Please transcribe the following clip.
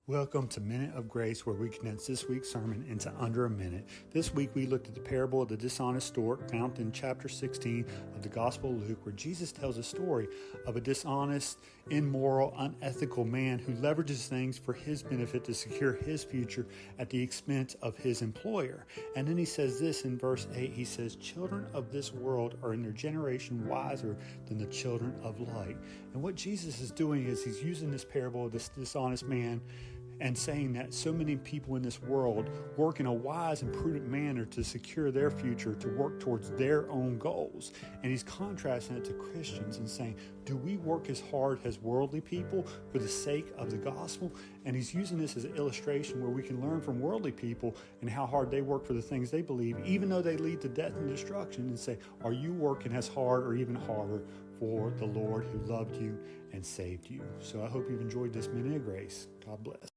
Welcome to Minute of Grace, where we condense this week's sermon into under a minute. This week we looked at the parable of the dishonest Stewart, found in chapter 16 of the Gospel of Luke, where Jesus tells a story of a dishonest, immoral, unethical man who leverages things for his benefit to secure his future at the expense of his employer. And then he says this in verse 8, he says, "Children of this world are in their generation wiser than the children of light." And what Jesus is doing is he's using this parable of this dishonest man and saying that so many people in this world work in a wise and prudent manner to secure their future, to work towards their own goals. And he's contrasting it to Christians and saying, do we work as hard as worldly people for the sake of the gospel? And he's using this as an illustration where we can learn from worldly people and how hard they work for the things they believe, even though they lead to death and destruction, and say, are you working as hard or even harder for the Lord who loved you and saved you? So I hope you've enjoyed this Minute of Grace. God bless.